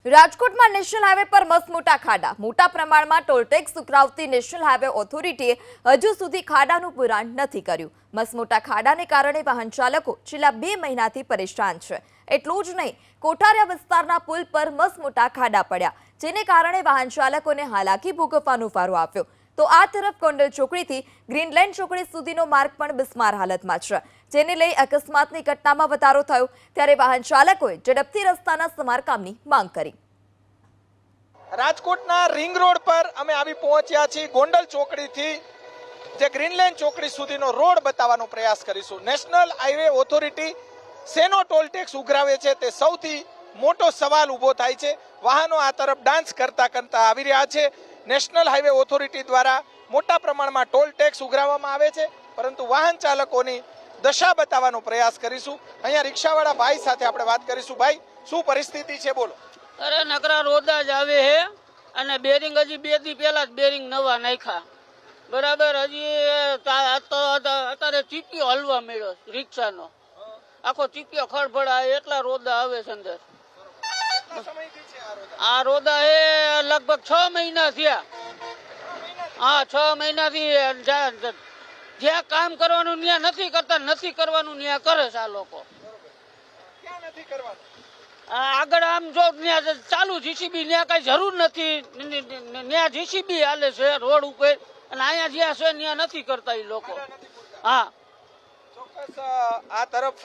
રાજકોટમાં national highway પર મસમોટા ખાડા, મોટા પ્રમાણમાં ટોલટેક્સ ઉઘરાવતી નેશનલ હાઈવે ઓથોરિટીએ હજુ સુધી ખાડાનું પુરાણ નથી કર્યું. મસમોટા ખાડાને કારણે વાહન ચાલકો છેલ્લા 2 મહિનાથી પરેશાન છે. એટલું જ નહીં, કોઠારિયા વિસ્તારના પુલ પર મસમોટા ખાડા પડ્યા, જેને કારણે વાહન ચાલકોને હાલાકી ભોગવવાનો વારો આવ્યો. તો આ તરફ ગોંડલ ચોકડીથી ગ્રીનલેન્ડ ચોકડી સુધીનો માર્ગ પણ બિસ્માર હાલતમાં છે, જેને લઈ અકસ્માતની ઘટનામાં વધારો થયો. ત્યારે વાહન ચાલકોએ ઝડપથી રસ્તાના સમારકામની માંગ કરી. રાજકોટના રિંગ રોડ પર અમે આવી પહોંચ્યા છીએ. ગોંડલ ચોકડીથી જે ગ્રીનલેન્ડ ચોકડી સુધીનો રોડ બતાવવાનો પ્રયાસ કરીશું. નેશનલ હાઈવે ઓથોરિટી શેનો ટોલ ટેક્સ ઉઘરાવે છે તે સૌથી મોટો સવાલ ઊભો થાય છે. વાહનો આ તરફ ડાન્સ કરતા આવી રહ્યા છે. નેશનલ હાઈવે ઓથોરિટી દ્વારા મોટા પ્રમાણમાં ટોલ ટેક્સ ઉઘરાવવામાં આવે છે, પરંતુ વાહન ચાલકોની દશા બતાવવાનો પ્રયાસ કરીશું. અહીંયા રિક્ષાવાળા ભાઈ સાથે આપણે વાત કરીશું. ભાઈ, શું પરિસ્થિતિ છે, બોલો. અરે નકરા રોદા જ આવે હે, અને બેરિંગ હજી 2 દી પહેલા જ બેરિંગ નવા નાખ્યા. બરાબર, હજી અત્યારે ચીપિયો હલવા મળ્યો રિક્ષાનો, આખો ચીપિયો ખડભડા, એટલા રોદા આવે છે અંદર. આ રોદા હે લગભગ 6 મહિના થયા. હા, 6 મહિનાથી જ્યાં કામ કરવાનું ત્યાં નથી કરતા, નથી કરવાનું ત્યાં કરે છે આ લોકો. આગળ આમ જો ત્યાં ચાલુ જીસીબી, ત્યાં કઈ જરૂર નથી, ત્યાં જીસીબી હાલે છે રોડ ઉપર, અને અહીંયા જ્યાં છે ત્યાં નથી કરતા એ લોકો. હા, ચોક્કસ આ તરફ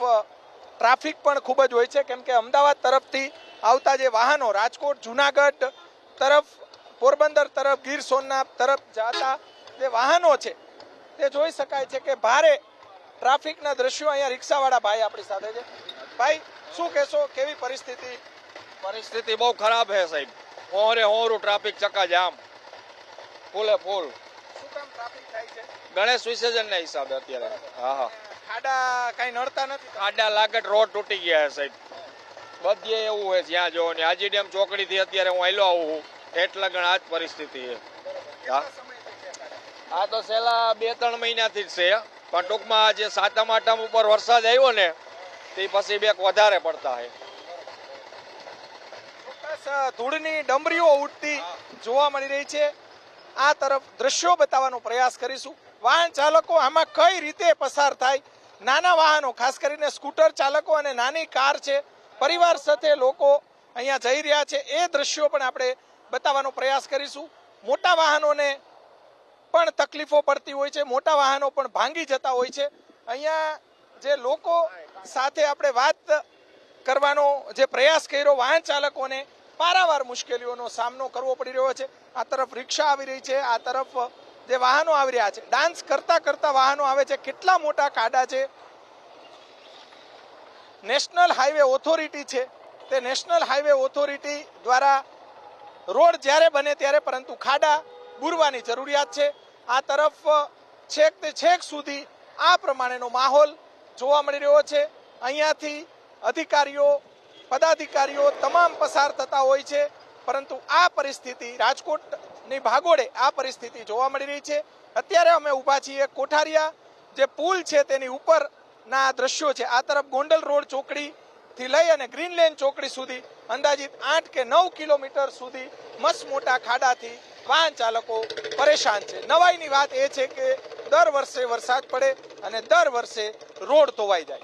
ટ્રાફિક પણ ખૂબ જ હોય છે, કેમ કે અમદાવાદ તરફથી આવતા જે વાહનો રાજકોટ, જુનાગઢ તરફ, પોરબંદર તરફ, ગીર સોમનાથ તરફ જતા જે વાહનો છે તે જોઈ શકાય છે કે ભારે ટ્રાફિકના દ્રશ્યો. અહીંયા રિક્ષાવાળા ભાઈ આપણી સાથે છે. ભાઈ, શું કહેશો, કેવી પરિસ્થિતિ? પરિસ્થિતિ બહુ ખરાબ છે સાહેબ. હોરું ટ્રાફિક ચક્કાજામ, ફૂલે ફૂલ. શું કામ ટ્રાફિક થાય છે? ગણેશ વિસર્જનના હિસાબે અત્યારે. હા, ખાડા કઈ નડતા નથી? ખાડા લાગે, રોડ તૂટી ગયા છે સાહેબ. બધે એવું છે જ્યાં જો ને. હાજી ડેમ ચોકડી થી અત્યારે હું આયલો આવું એટલે ગણ આ જ પરિસ્થિતિ છે. આ તો છેલ્લા 2-3 મહિનાથી જ છે, પણ ટૂંકમાં જે 7મ 8મ ઉપર વરસાદ આવ્યો ને તે પછી બેક વધારે પડતા છે. ધૂળની ડમરીઓ ઉડતી જોવા મળી રહી છે. આ તરફ દ્રશ્યો બતાવવાનો પ્રયાસ કરીશું. વાહન ચાલકો આમાં કઈ રીતે પસાર થાય, નાના વાહનો, ખાસ કરીને સ્કૂટર ચાલકો અને નાની કાર છે, પરિવાર સાથે લોકો અહીંયા જઈ રહ્યા છે, એ દ્રશ્યો પણ આપણે બતાવવાનો પ્રયાસ કરીશું. મોટા વાહનોને પણ તકલીફો પડતી હોય છે, મોટા વાહનો પણ ભાંગી જતા હોય છે. અહીંયા જે લોકો સાથે આપણે વાત કરવાનો જે પ્રયાસ કર્યો, વાહન ચાલકોને પારાવાર મુશ્કેલીઓનો સામનો કરવો પડી રહ્યો છે. આ તરફ રિક્ષા આવી રહી છે, આ તરફ જે વાહનો આવી રહ્યા છે, ડાન્સ કરતા વાહનો આવે છે. કેટલા મોટા ખાડા છે. નેશનલ હાઈવે ઓથોરિટી છે, તે નેશનલ હાઈવે ઓથોરિટી દ્વારા રોડ જ્યારે બને ત્યારે, પરંતુ ખાડા બુરવાની જરૂરિયાત છે. આ તરફ છેક તે છેક સુધી આ પ્રમાણેનો માહોલ જોવા મળી રહ્યો છે. અહીંયાથી અધિકારીઓ, પદાધિકારીઓ તમામ પસાર થતા હોય છે, પરંતુ આ પરિસ્થિતિ રાજકોટની ભાગોળે આ પરિસ્થિતિ જોવા મળી રહી છે. અત્યારે અમે ઊભા છીએ કોઠારિયા જે પુલ છે તેની ઉપરના દ્રશ્યો છે. આ તરફ ગોંડલ રોડ ચોકડીથી લઈ અને ગ્રીનલેન્ડ ચોકડી સુધી અંદાજિત 8 કે 9 કિલોમીટર સુધી મસમોટા ખાડાથી વાહન ચાલકો પરેશાન છે. નવાઈની વાત એ છે કે દર વર્ષે વરસાદ પડે અને દર વર્ષે રોડ ધોવાઈ જાય.